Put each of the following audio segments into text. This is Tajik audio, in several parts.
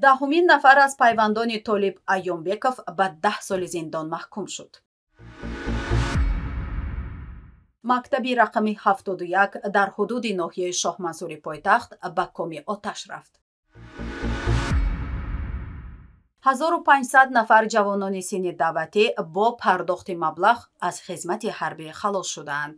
10-мин нафар аз пайвандони Толиб Айёмбеков ба 10 соли зиндон маҳкум шуд. мактаби рақами 71 дар ҳудуди ноҳияи Шоҳмансури пойтахт ба коми оташ рафт. 1500 нафар ҷавонони синни даъватӣ бо пардохти маблағ аз хизмати ҳарбӣ халос шуданд.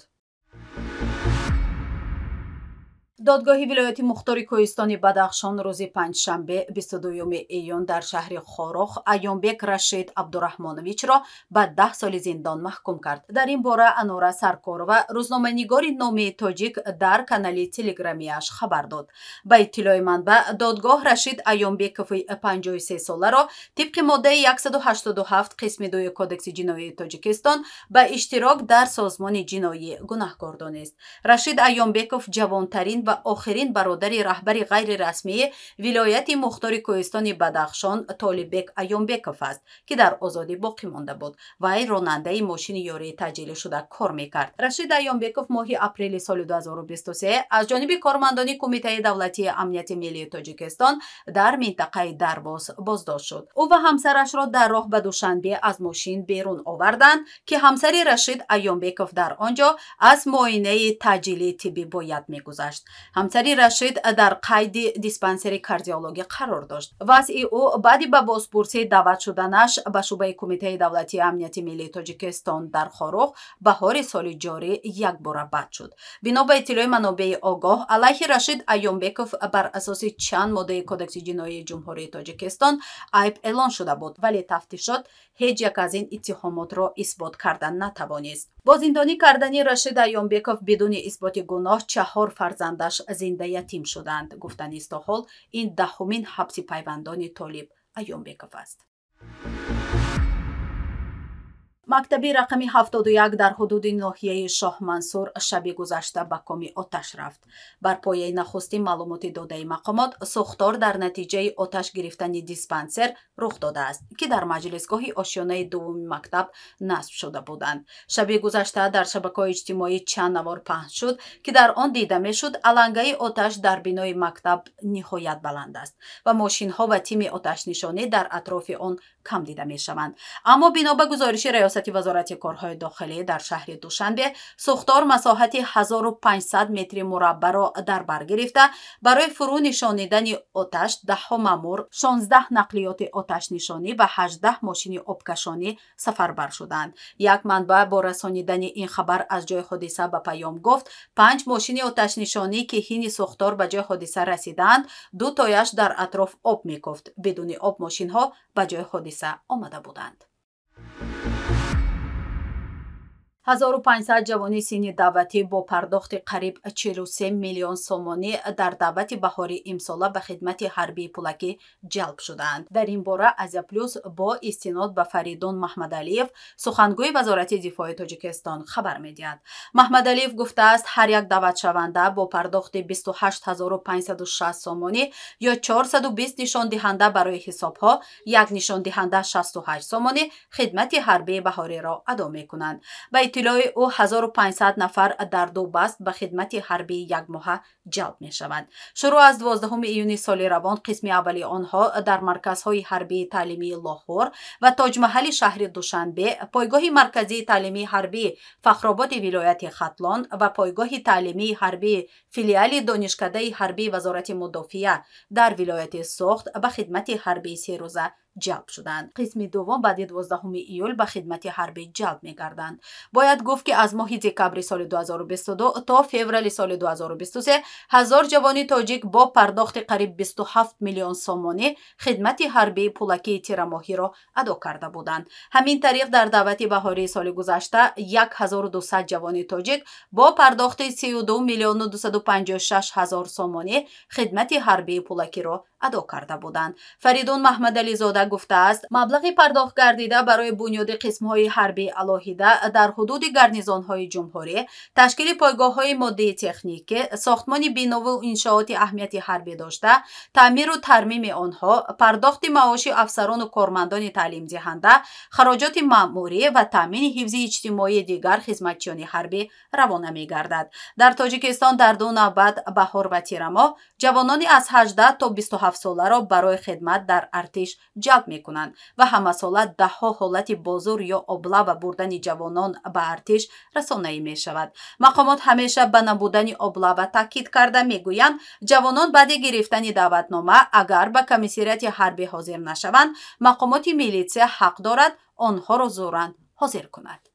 додгоҳи вилояти мухтори кӯҳистони Бадахшон рӯзи панҷшанбе 22 июн дар шаҳри Хорох Айёмбек Рашид Абдураҳмоновичро ба 10 соли зиндон маҳкум кард. дар ин бора Анора Саркорова, рӯзноманигори номии тоҷик, дар канали телеграмияш хабар дод. ба иттилои манбаъ, додгоҳ Рашид Айёмбекови 53 соларо тибқи моддаи 187 қисми 2 Кодекси ҷиноии Тоҷикистон ба иштирок дар созмони ҷиноӣ гунаҳкор донист. Рашид Айёмбеков ҷавонтарин ва охирин бародари раҳбари ғайрирасмии вилояти мухтори кӯҳистони Бадахшон Толиббек Айёмбеков аст, ки дар озодӣ боқӣ монда буд. Вай ронандаи мошини ёрии таъҷилишуда кор мекард. Рашид Айёмбеков моҳи апрели соли 2023 аз ҷониби кормандони Кумитаи давлатии амнияти миллии Тоҷикистон дар минтақаи Дарвоз боздошт шуд. ӯ ва ҳамсарашро дар роҳ ба Душанбе аз мошин берун оварданд, ки ҳамсари Рашид Айёмбеков дар он ҷо аз муоинаи таъҷилии тиббӣ бояд мегузашт. ҳамсари Рашид дар қайди диспансери кардиологӣ қарор дошт. вазъи ӯ баъди ба бозпурсӣ даъват шуданаш ба шӯъбаи Кумитаи давлатии амнияти миллии Тоҷикистон дар Хорох баҳори соли ҷорӣ якбора бад шуд. бино ба иттилои манобеи огоҳ, алайҳи Рашид Айёмбеков бар асоси чанд моддаи Кодекси ҷиноии Ҷумҳурии Тоҷикистон айб эълон шуда буд, вале тафтишот ҳеҷ як аз ин иттиҳомотро исбот кардан натавонист. бо зиндонӣ кардани Рашид Айёмбеков бидуни исботи гуноҳ 4 фарзандаш зинда ятим шуданд. гуфтанист то ҳол ин 10-мин ҳабси пайвандони Толиб Айёмбеков аст. мактаби рақами 71 дар ҳудуди ноҳияи Шоҳмансур шаби гузашта ба коми оташ рафт. бар пояи нахустин маълумоти додаи мақомот, сӯхтор дар натиҷаи оташ гирифтани диспансер рух додааст, ки дар маҷлисгоҳи ошёнаи дуввуми мактаб насб шуда буданд. шаби гузашта дар шабакаҳои иҷтимоӣ чанд навор паҳн шуд, ки дар он дида мешуд алангаи оташ дар бинои мактаб ниҳоят баланд аст ва мошинҳо ва тими оташнишонӣ дар атрофи он кам дида мешаванд. аммо бино ба гузориши раёсати вазорати корҳои дохилӣ дар шаҳри Душанбе, сӯхтор масоҳати 1500 метри мураббаъро дар бар гирифта, барои фурӯ нишонидани оташ 10 маъмур, 16 нақлиёти оташнишонӣ ва 18 мошини обкашонӣ сафарбар шуданд. як манбаъ бо расонидани ин хабар аз ҷои ҳодиса ба паём гуфт, 5 мошини оташнишонӣ ки ҳини сӯхтор ба ҷои ҳодиса расиданд, 2 тояш дар атроф об мекуфт. бидуни об мошинҳо ба ҷои ҳодиса омада буданд. 1500 ҷавони синни даъватӣ бо пардохти қариб 43 миллион сомонӣ дар даъвати баҳори имсола ба хидмати ҳарбии пулакӣ ҷалб шуданд. дар ин бора Азия Плюс бо истинод ба Фаридун Маҳмадалиев, сухангӯи вазорати дифои Тоҷикистон, хабар медиҳад. Маҳмадалиев гуфтааст, ҳар як даъватшаванда бо пардохти 28560 сомонӣ ё 420 нишондиҳанда барои ҳисобҳо, як нишондиҳанда 68 сомонӣ хидмати ҳарбии баҳориро адо мекунанд. ба иттилои ӯ 1500 нафар дар ду баст ба хидмати ҳарбии якмоҳа ҷалб мешаванд. шурӯъ аз 12 июни соли равон қисми аввали онҳо дар марказҳои ҳарбии таълимии Лоҳор ва Тоҷмаҳали шаҳри Душанбе, пойгоҳи марказии таълимии ҳарбии Фахрободи вилояти Хатлон ва пойгоҳи таълимии ҳарбии филиали донишкадаи ҳарбии вазорати мудофиа дар вилояти Сохт ба хидмати ҳарбии серӯза ҷалб шуданд. қисми дуввум баъди 12 июл ба хидмати ҳарбӣ ҷалб мегарданд. бояд гуфт, ки аз моҳи декабри соли 2022 то феврали соли 2023 1000 ҷавони тоҷик бо пардохти қариб 27 миллион сомонӣ хидмати ҳарбии пулакии тирамоҳиро адо карда буданд. ҳамин тариқ дар даъвати баҳории соли гузашта 1200 ҷавони тоҷик бо пардохти 32 миллиону 256 ҳазор сомонӣ хидмати ҳарбии пулакиро адо карда буданд. Фаридун Маҳмадализода карда гуфтааст, маблағи пардохт гардида барои бунёди қисмҳои ҳарбии алоҳида дар ҳудуди гарнизонҳои ҷумҳурӣ, ташкили пойгоҳҳои моддии техникӣ, сохтмони бинову иншооти аҳамияти ҳарбӣ дошта, таъмиру тармими онҳо, пардохти маоши афсарону кормандони таълимдиҳанда, хароҷоти маъмурӣ ва таъмини ҳифзи иҷтимоии дигар хизматчиёни ҳарбӣ равона мегардад. Дар Тоҷикистон дар ду навбат баҳор ва тирамоҳ ҷавонони аз 18 то 27 соларо барои хидмат дар артиш ҷалб мекунанд ва ҳамасола даҳҳо ҳолати бозур ё облава бурдани ҷавонон ба артиш расонаӣ мешавад. Мақомот ҳамеша ба набудани облава таъкид карда мегӯянд, ҷавонон баъди гирифтани даъватнома агар ба комиссарияти ҳарбӣ ҳозир нашаванд, мақомоти милитсия ҳақ дорад онҳоро зӯран ҳозир кунад.